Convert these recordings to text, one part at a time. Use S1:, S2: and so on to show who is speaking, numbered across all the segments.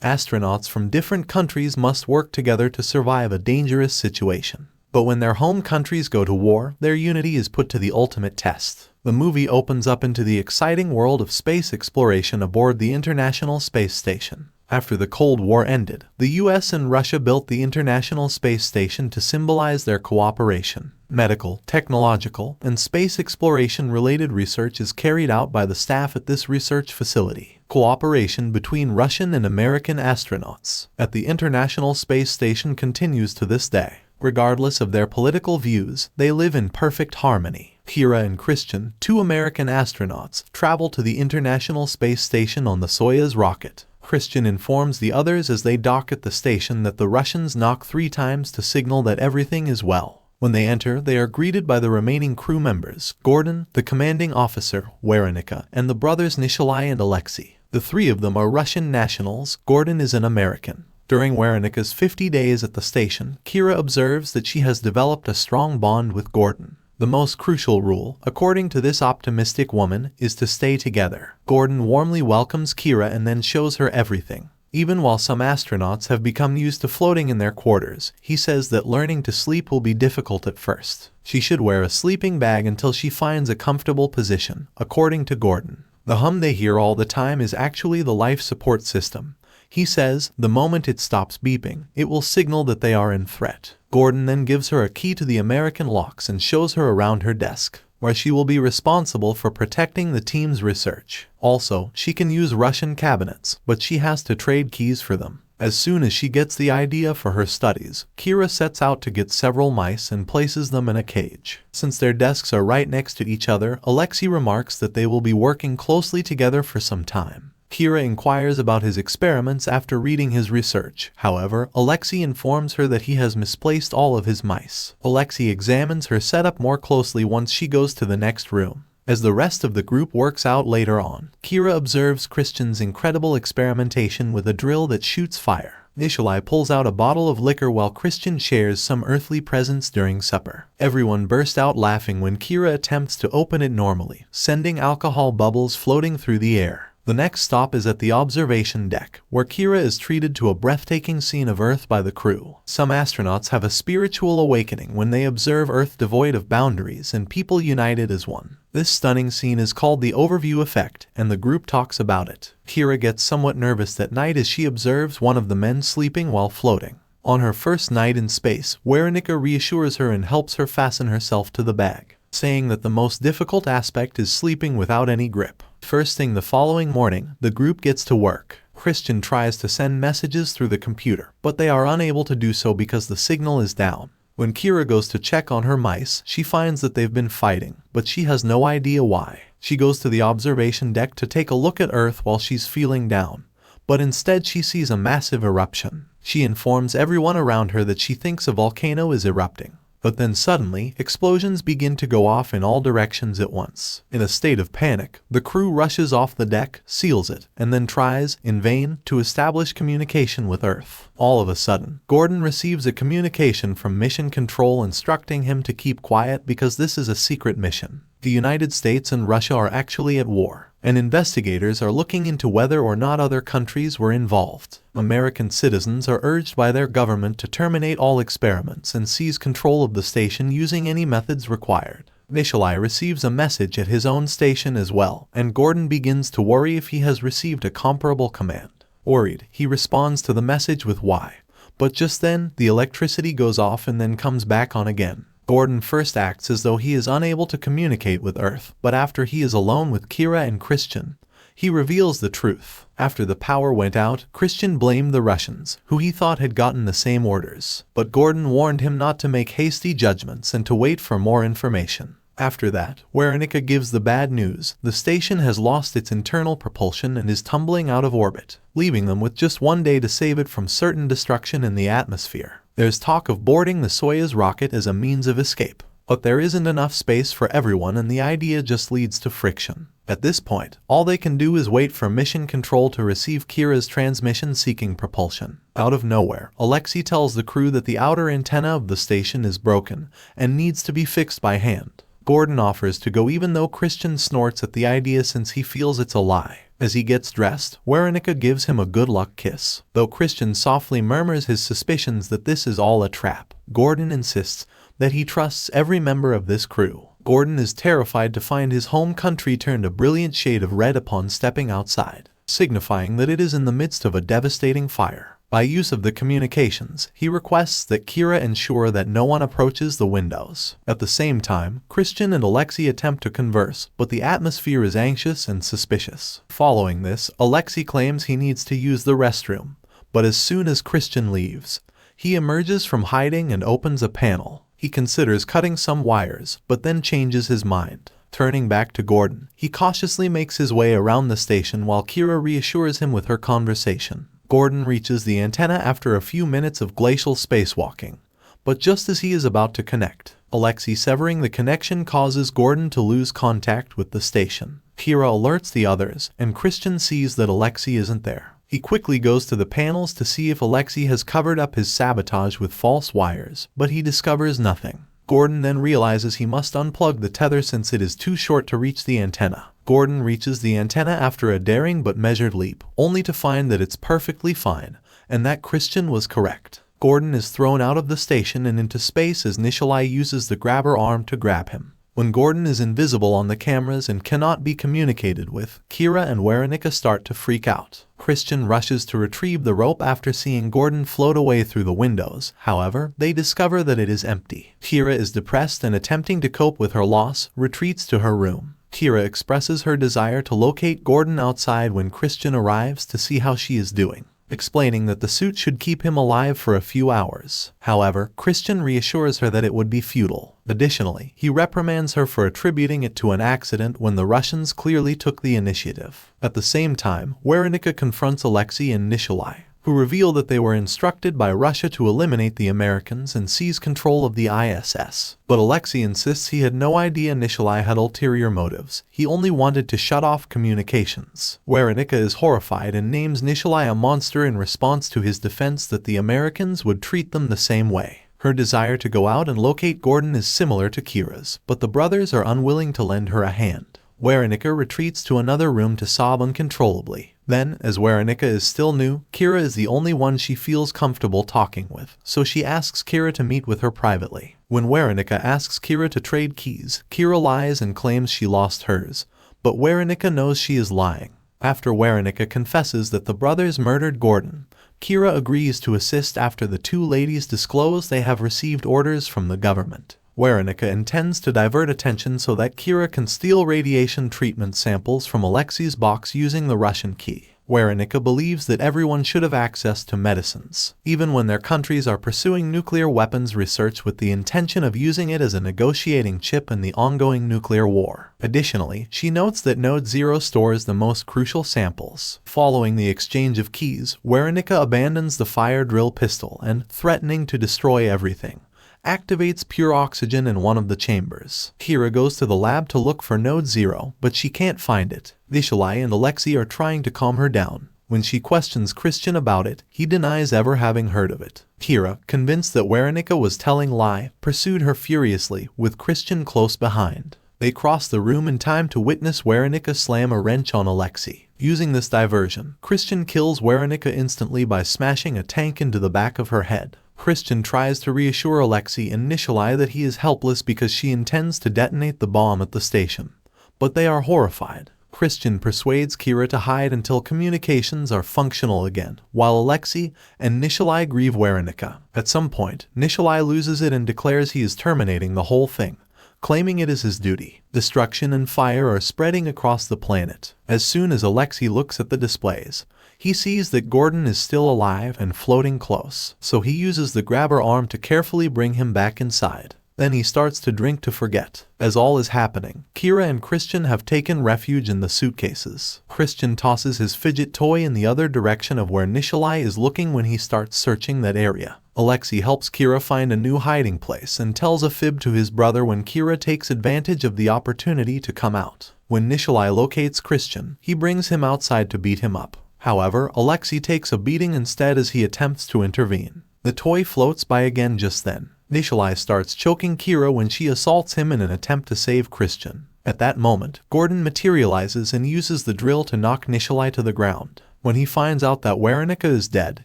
S1: Astronauts from different countries must work together to survive a dangerous situation. But when their home countries go to war, their unity is put to the ultimate test. The movie opens up into the exciting world of space exploration aboard the International Space Station. After the Cold War ended, the US and Russia built the International Space Station to symbolize their cooperation. Medical, technological, and space exploration-related research is carried out by the staff at this research facility. Cooperation between Russian and American astronauts at the International Space Station continues to this day. Regardless of their political views, they live in perfect harmony. Kira and Christian, two American astronauts, travel to the International Space Station on the Soyuz rocket. Christian informs the others as they dock at the station that the Russians knock 3 times to signal that everything is well. When they enter, they are greeted by the remaining crew members, Gordon, the commanding officer, Werenika, and the brothers Nikolai and Alexei. The 3 of them are Russian nationals. Gordon is an American. During Werenika's 50 days at the station, Kira observes that she has developed a strong bond with Gordon. The most crucial rule, according to this optimistic woman, is to stay together. Gordon warmly welcomes Kira and then shows her everything. Even while some astronauts have become used to floating in their quarters, he says that learning to sleep will be difficult at first. She should wear a sleeping bag until she finds a comfortable position, according to Gordon. The hum they hear all the time is actually the life support system. He says, the moment it stops beeping, it will signal that they are in threat. Gordon then gives her a key to the American locks and shows her around her desk, where she will be responsible for protecting the team's research. Also, she can use Russian cabinets, but she has to trade keys for them. As soon as she gets the idea for her studies, Kira sets out to get several mice and places them in a cage. Since their desks are right next to each other, Alexei remarks that they will be working closely together for some time. Kira inquires about his experiments after reading his research. However, Alexei informs her that he has misplaced all of his mice. Alexei examines her setup more closely once she goes to the next room. As the rest of the group works out later on, Kira observes Christian's incredible experimentation with a drill that shoots fire. Nikolai pulls out a bottle of liquor while Christian shares some earthly presents during supper. Everyone bursts out laughing when Kira attempts to open it normally, sending alcohol bubbles floating through the air. The next stop is at the observation deck, where Kira is treated to a breathtaking scene of Earth by the crew. Some astronauts have a spiritual awakening when they observe Earth devoid of boundaries and people united as one. This stunning scene is called the overview effect, and the group talks about it. Kira gets somewhat nervous that night as she observes one of the men sleeping while floating. On her first night in space, Werenika reassures her and helps her fasten herself to the bag, saying that the most difficult aspect is sleeping without any grip. First thing the following morning, the group gets to work. Christian tries to send messages through the computer, but they are unable to do so because the signal is down. When Kira goes to check on her mice, she finds that they've been fighting, but she has no idea why. She goes to the observation deck to take a look at Earth while she's feeling down, but instead she sees a massive eruption. She informs everyone around her that she thinks a volcano is erupting. But then suddenly, explosions begin to go off in all directions at once. In a state of panic, the crew rushes off the deck, seals it, and then tries, in vain, to establish communication with Earth. All of a sudden, Gordon receives a communication from Mission Control instructing him to keep quiet because this is a secret mission. The United States and Russia are actually at war, and investigators are looking into whether or not other countries were involved. American citizens are urged by their government to terminate all experiments and seize control of the station using any methods required. Nikolai receives a message at his own station as well, and Gordon begins to worry if he has received a comparable command. Worried, he responds to the message with "Why?" But just then, the electricity goes off and then comes back on again. Gordon first acts as though he is unable to communicate with Earth, but after he is alone with Kira and Christian, he reveals the truth. After the power went out, Christian blamed the Russians, who he thought had gotten the same orders. But Gordon warned him not to make hasty judgments and to wait for more information. After that, Werenika gives the bad news. The station has lost its internal propulsion and is tumbling out of orbit, leaving them with just 1 day to save it from certain destruction in the atmosphere. There's talk of boarding the Soyuz rocket as a means of escape, but there isn't enough space for everyone and the idea just leads to friction. At this point, all they can do is wait for Mission Control to receive Kira's transmission seeking propulsion. Out of nowhere, Alexei tells the crew that the outer antenna of the station is broken and needs to be fixed by hand. Gordon offers to go even though Christian snorts at the idea since he feels it's a lie. As he gets dressed, Weronika gives him a good luck kiss, though Christian softly murmurs his suspicions that this is all a trap. Gordon insists that he trusts every member of this crew. Gordon is terrified to find his home country turned a brilliant shade of red upon stepping outside, signifying that it is in the midst of a devastating fire. By use of the communications, he requests that Kira ensure that no one approaches the windows. At the same time, Christian and Alexei attempt to converse, but the atmosphere is anxious and suspicious. Following this, Alexei claims he needs to use the restroom, but as soon as Christian leaves, he emerges from hiding and opens a panel. He considers cutting some wires, but then changes his mind. Turning back to Gordon, he cautiously makes his way around the station while Kira reassures him with her conversation. Gordon reaches the antenna after a few minutes of glacial spacewalking, but just as he is about to connect, Alexei severing the connection causes Gordon to lose contact with the station. Kira alerts the others, and Christian sees that Alexei isn't there. He quickly goes to the panels to see if Alexei has covered up his sabotage with false wires, but he discovers nothing. Gordon then realizes he must unplug the tether since it is too short to reach the antenna. Gordon reaches the antenna after a daring but measured leap, only to find that it's perfectly fine, and that Christian was correct. Gordon is thrown out of the station and into space as Nishalai uses the grabber arm to grab him. When Gordon is invisible on the cameras and cannot be communicated with, Kira and Weronika start to freak out. Christian rushes to retrieve the rope after seeing Gordon float away through the windows. However, they discover that it is empty. Kira is depressed and attempting to cope with her loss, retreats to her room. Kira expresses her desire to locate Gordon outside when Christian arrives to see how she is doing, explaining that the suit should keep him alive for a few hours. However, Christian reassures her that it would be futile. Additionally, he reprimands her for attributing it to an accident when the Russians clearly took the initiative. At the same time, Weronika confronts Alexei and Nishalai, who reveal that they were instructed by Russia to eliminate the Americans and seize control of the ISS. But Alexei insists he had no idea Nishalai had ulterior motives. He only wanted to shut off communications. Weronika is horrified and names Nishalai a monster in response to his defense that the Americans would treat them the same way. Her desire to go out and locate Gordon is similar to Kira's, but the brothers are unwilling to lend her a hand. Weronika retreats to another room to sob uncontrollably. Then, as Weronika is still new, Kira is the only one she feels comfortable talking with, so she asks Kira to meet with her privately. When Weronika asks Kira to trade keys, Kira lies and claims she lost hers, but Weronika knows she is lying. After Weronika confesses that the brothers murdered Gordon, Kira agrees to assist after the two ladies disclose they have received orders from the government. Weronika intends to divert attention so that Kira can steal radiation treatment samples from Alexei's box using the Russian key. Weronika believes that everyone should have access to medicines, even when their countries are pursuing nuclear weapons research with the intention of using it as a negotiating chip in the ongoing nuclear war. Additionally, she notes that Node 0 stores the most crucial samples. Following the exchange of keys, Weronika abandons the fire drill pistol and, threatening to destroy everything, activates pure oxygen in one of the chambers. Kira goes to the lab to look for Node 0, but she can't find it. Nishalai and Alexei are trying to calm her down. When she questions Christian about it, he denies ever having heard of it. Kira, convinced that Weronika was telling lie, pursued her furiously, with Christian close behind. They cross the room in time to witness Weronika slam a wrench on Alexei. Using this diversion, Christian kills Weronika instantly by smashing a tank into the back of her head. Christian tries to reassure Alexei and Nishalai that he is helpless because she intends to detonate the bomb at the station, but they are horrified. Christian persuades Kira to hide until communications are functional again, while Alexei and Nishalai grieve Weronika. At some point, Nishalai loses it and declares he is terminating the whole thing, claiming it is his duty. Destruction and fire are spreading across the planet. As soon as Alexei looks at the displays, he sees that Gordon is still alive and floating close, so he uses the grabber arm to carefully bring him back inside. Then he starts to drink to forget. As all is happening, Kira and Christian have taken refuge in the suitcases. Christian tosses his fidget toy in the other direction of where Nishalai is looking when he starts searching that area. Alexei helps Kira find a new hiding place and tells a fib to his brother when Kira takes advantage of the opportunity to come out. When Nishalai locates Christian, he brings him outside to beat him up. However, Alexei takes a beating instead as he attempts to intervene. The toy floats by again just then. Nikolai starts choking Kira when she assaults him in an attempt to save Christian. At that moment, Gordon materializes and uses the drill to knock Nikolai to the ground. When he finds out that Weronika is dead,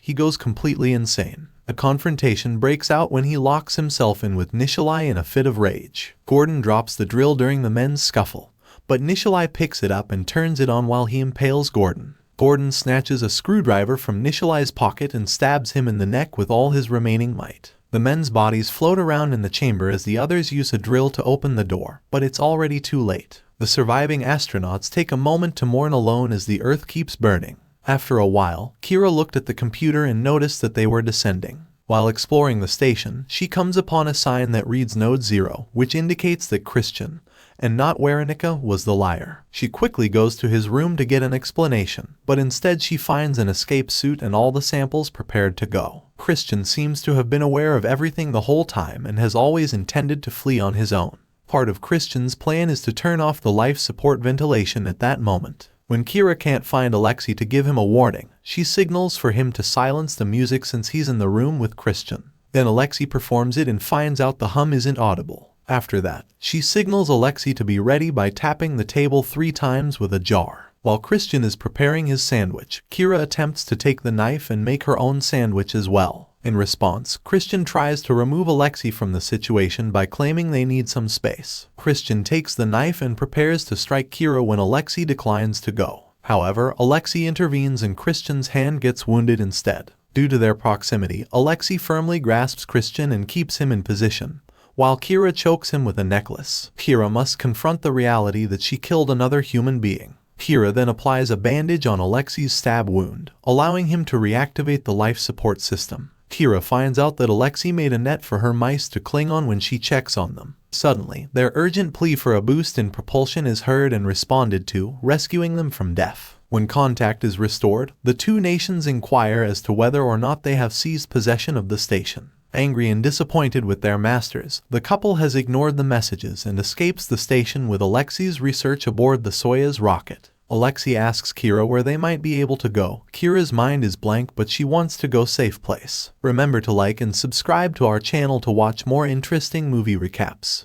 S1: he goes completely insane. A confrontation breaks out when he locks himself in with Nikolai in a fit of rage. Gordon drops the drill during the men's scuffle, but Nikolai picks it up and turns it on while he impales Gordon. Gordon snatches a screwdriver from Nikolai's pocket and stabs him in the neck with all his remaining might. The men's bodies float around in the chamber as the others use a drill to open the door, but it's already too late. The surviving astronauts take a moment to mourn alone as the Earth keeps burning. After a while, Kira looked at the computer and noticed that they were descending. While exploring the station, she comes upon a sign that reads Node 0, which indicates that Christian, and not Weronika, was the liar. She quickly goes to his room to get an explanation, but instead she finds an escape suit and all the samples prepared to go. Christian seems to have been aware of everything the whole time and has always intended to flee on his own. Part of Christian's plan is to turn off the life support ventilation at that moment. When Kira can't find Alexei to give him a warning, she signals for him to silence the music since he's in the room with Christian. Then Alexei performs it and finds out the hum isn't audible. After that, she signals Alexei to be ready by tapping the table 3 times with a jar. While Christian is preparing his sandwich, Kira attempts to take the knife and make her own sandwich as well. In response, Christian tries to remove Alexei from the situation by claiming they need some space. Christian takes the knife and prepares to strike Kira when Alexei declines to go. However, Alexei intervenes and Christian's hand gets wounded instead. Due to their proximity, Alexei firmly grasps Christian and keeps him in position, while Kira chokes him with a necklace. Kira must confront the reality that she killed another human being. Kira then applies a bandage on Alexei's stab wound, allowing him to reactivate the life support system. Kira finds out that Alexei made a net for her mice to cling on when she checks on them. Suddenly, their urgent plea for a boost in propulsion is heard and responded to, rescuing them from death. When contact is restored, the 2 nations inquire as to whether or not they have seized possession of the station. Angry and disappointed with their masters, the couple has ignored the messages and escapes the station with Alexei's research aboard the Soyuz rocket. Alexei asks Kira where they might be able to go. Kira's mind is blank, but she wants to go safe place. Remember to like and subscribe to our channel to watch more interesting movie recaps.